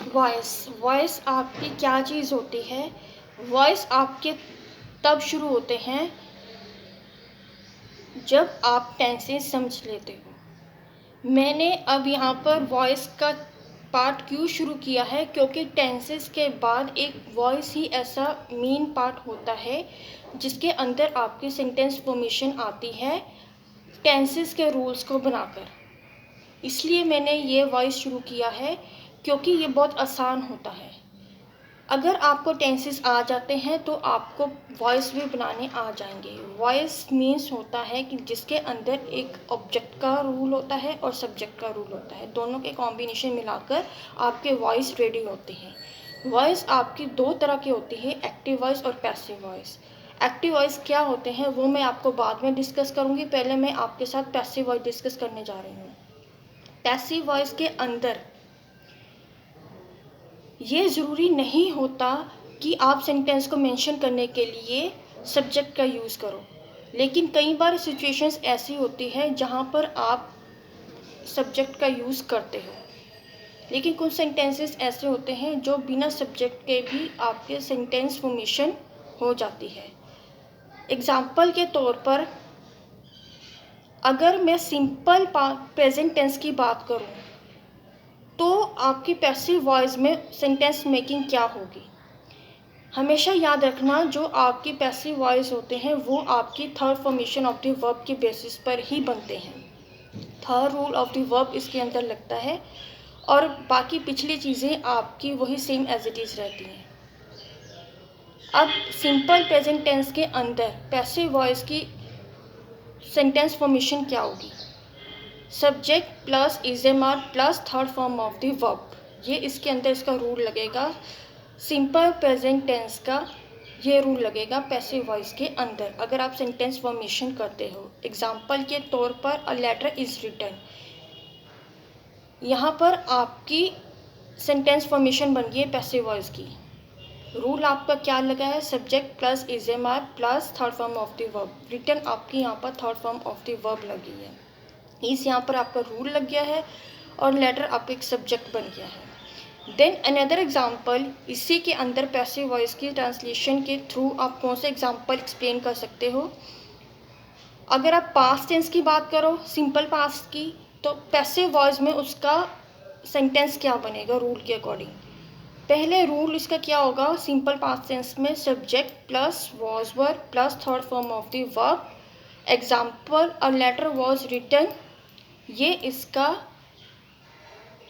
Voice आपकी क्या चीज़ होती है? वॉइस आपके तब शुरू होते हैं जब आप टेंसेस समझ लेते हो। मैंने अब यहाँ पर वॉइस का पार्ट क्यों शुरू किया है, क्योंकि टेंसेस के बाद एक वॉइस ही ऐसा मेन पार्ट होता है जिसके अंदर आपकी सेंटेंस फॉर्मेशन आती है टेंसेस के रूल्स को बनाकर। इसलिए मैंने ये वॉइस शुरू किया है क्योंकि ये बहुत आसान होता है। अगर आपको टेंसेस आ जाते हैं तो आपको वॉइस भी बनाने आ जाएंगे। वॉइस मीन्स होता है कि जिसके अंदर एक ऑब्जेक्ट का रूल होता है और सब्जेक्ट का रूल होता है, दोनों के कॉम्बिनेशन मिलाकर आपके वॉइस रेडी होते हैं। वॉइस आपकी दो तरह की होती है, एक्टिव वॉइस और पैसिव वॉइस। एक्टिव वॉइस क्या होते हैं वो मैं आपको बाद में डिस्कस करूँगी, पहले मैं आपके साथ पैसिव वॉइस डिस्कस करने जा रही हूँ। पैसिव वॉइस के अंदर ये ज़रूरी नहीं होता कि आप सेंटेंस को मेंशन करने के लिए सब्जेक्ट का यूज़ करो, लेकिन कई बार सिचुएशंस ऐसी होती है जहाँ पर आप सब्जेक्ट का यूज़ करते हो, लेकिन कुछ सेंटेंसेस ऐसे होते हैं जो बिना सब्जेक्ट के भी आपके सेंटेंस फॉर्मेशन हो जाती है। एग्जाम्पल के तौर पर अगर मैं सिंपल प्रेजेंट टेंस की बात करूँ तो आपकी पैसिव वॉइस में सेंटेंस मेकिंग क्या होगी। हमेशा याद रखना, जो आपकी पैसिव वॉइस होते हैं वो आपकी third formation of the verb के बेसिस पर ही बनते हैं। Third rule of the verb इसके अंदर लगता है और बाकी पिछली चीज़ें आपकी वही सेम एज इट इज़ रहती हैं। अब सिंपल प्रेजेंट टेंस के अंदर पैसिव वॉइस की सेंटेंस फॉर्मेशन क्या होगी? Subject plus is am are plus third form of the verb, ये इसके अंदर इसका रूल लगेगा। सिंपल प्रेजेंट टेंस का ये रूल लगेगा पैसिव वॉइस के अंदर अगर आप सेंटेंस फॉर्मेशन करते हो। एग्जाम्पल के तौर पर अ लेटर इज़ रिटन, यहाँ पर आपकी सेंटेंस फॉर्मेशन बन गई है पैसिव वॉइस की। रूल आपका क्या लगा है? Subject plus is am are plus third form of the verb. Written आपकी यहाँ पर third form of the verb लगी है, इस यहाँ पर आपका रूल लग गया है और लेटर आपका एक सब्जेक्ट बन गया है। देन अनदर एग्जाम्पल, इसी के अंदर पैसिव वॉइस की ट्रांसलेशन के थ्रू आप कौन से एग्जाम्पल एक्सप्लेन कर सकते हो? अगर आप पास्ट टेंस की बात करो, सिंपल पास्ट की, तो पैसिव वॉइस में उसका सेंटेंस क्या बनेगा रूल के अकॉर्डिंग? पहले रूल इसका क्या होगा? सिंपल पास्ट टेंस में subject plus was were plus third form of the verb. Example, a letter was written, ये इसका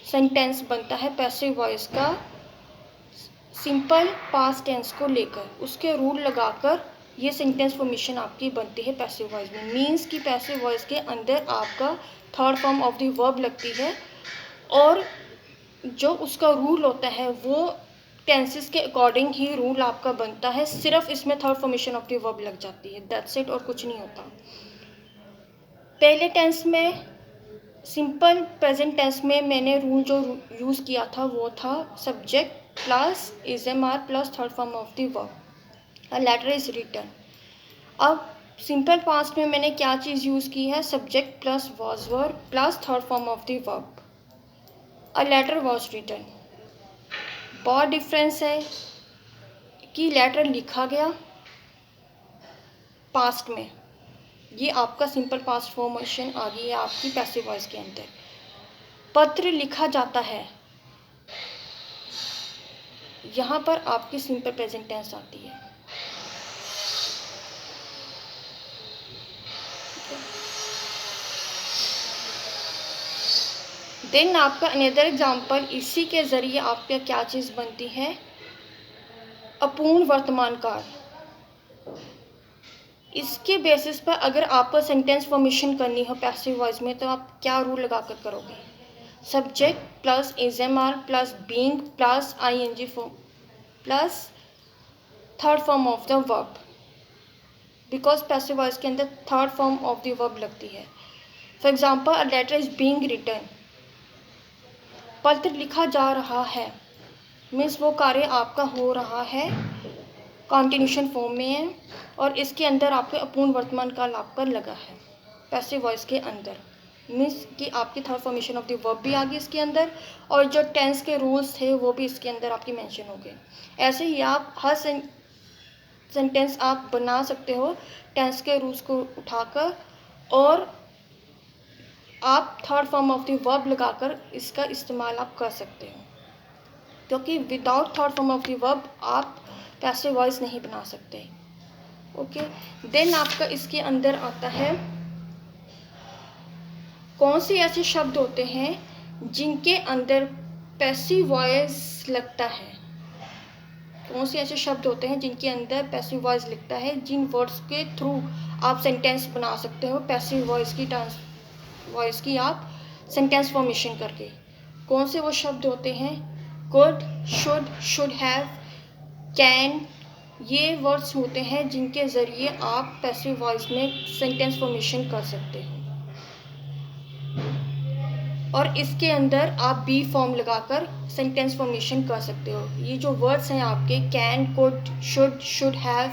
सेंटेंस बनता है पैसिव वॉइस का सिंपल पास्ट टेंस को लेकर, उसके रूल लगाकर ये सेंटेंस फॉर्मेशन आपकी बनती है पैसिव वॉइस में। मीन्स कि पैसिव वॉइस के अंदर आपका third form of the verb लगती है और जो उसका रूल होता है वो टेंसेस के अकॉर्डिंग ही रूल आपका बनता है, सिर्फ इसमें third formation of the verb लग जाती है, दैट्स इट, और कुछ नहीं होता। पहले टेंस में सिंपल प्रेजेंट टेंस में मैंने रूल जो यूज़ किया था वो था subject plus is am are plus third form of the verb, a letter is written. अब सिंपल पास्ट में मैंने क्या चीज़ यूज़ की है? Subject plus was were plus third form of the verb, a letter was written. बहुत डिफरेंस है कि लेटर लिखा गया पास्ट में, ये आपका सिंपल पास्ट फॉर्मेशन आ गई है आपकी पैसिव वॉइस के अंदर। पत्र लिखा जाता है, यहाँ पर आपकी सिंपल प्रेजेंट टेंस आती है। देन आपका अनदर एग्जाम्पल, इसी के ज़रिए आपका क्या चीज़ बनती है? अपूर्ण वर्तमान काल। इसके बेसिस पर अगर आपको सेंटेंस फॉर्मेशन करनी हो पैसिव वॉइस में तो आप क्या रूल लगा कर करोगे? Subject plus is am are plus being plus ING form plus third form of the verb, because passive voice के अंदर third form of the verb लगती है। For example, a letter is being written, पत्र लिखा जा रहा है, मीन्स वो कार्य आपका हो रहा है, कॉन्टिन्यूशन फॉर्म में है और इसके अंदर आपके अपूर्ण वर्तमान काल आपका लगा है पैसिव वॉइस के अंदर। मीन्स कि आपकी third formation of the verb भी आ गई इसके अंदर, और जो टेंस के रूल्स थे वो भी इसके अंदर आपकी मेंशन हो गए। ऐसे ही आप हर सेंटेंस आप बना सकते हो टेंस के रूल्स को उठाकर, और आप third form of the verb लगाकर इसका इस्तेमाल आप कर सकते हो, क्योंकि without third form of the verb आप पैसिव वॉइस नहीं बना सकते। ओके, देन आपका इसके अंदर आता है कौन से ऐसे शब्द होते हैं जिनके अंदर पैसिव वॉइस लगता है। कौन से ऐसे शब्द होते हैं जिनके अंदर पैसिव वॉइस लिखता है, जिन वर्ड्स के थ्रू आप सेंटेंस बना सकते हो पैसिव वॉइस की आप सेंटेंस फॉर्मेशन करके। कौन से वो शब्द होते हैं? कुड, शुड हैव, कैन, ये वर्ड्स होते हैं जिनके ज़रिए आप पैसिव वॉइस में सेंटेंस फॉर्मेशन कर सकते हो, और इसके अंदर आप बी फॉर्म लगाकर सेंटेंस फॉर्मेशन कर सकते हो। ये जो वर्ड्स हैं आपके कैन, कुड, शुड हैव,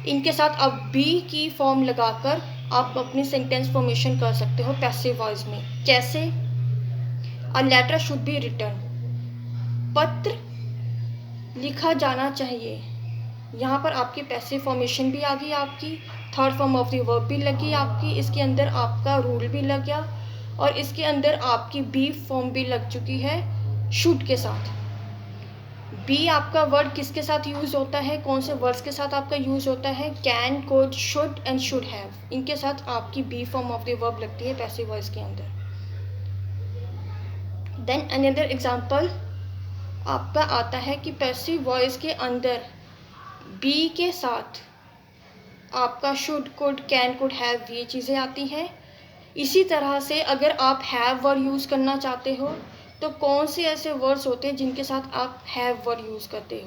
इनके साथ आप बी की फॉर्म लगाकर आप अपनी सेंटेंस फॉर्मेशन कर सकते हो पैसिव वॉइस में। कैसे? A letter should be written, पत्र लिखा जाना चाहिए। यहाँ पर आपकी पैसिव फॉर्मेशन भी आ गई, आपकी third form of the verb भी लगी आपकी, इसके अंदर आपका रूल भी लग गया, और इसके अंदर आपकी बी फॉर्म भी लग चुकी है शुड के साथ। बी आपका वर्ड किसके साथ यूज़ होता है? कौन से वर्ड्स के साथ आपका यूज़ होता है? Can, could, should and should have, इनके साथ आपकी B form of the verb लगती है पैसिव वॉइस के अंदर। देन अनदर एग्जांपल आपका आता है कि पैसिव वॉइस के अंदर बी के साथ आपका should, could, can, could, have, ये चीज़ें आती हैं। इसी तरह से अगर आप हैव वर्ड यूज़ करना चाहते हो तो कौन से ऐसे वर्ड्स होते हैं जिनके साथ आप हैव वर्ड यूज़ करते हो?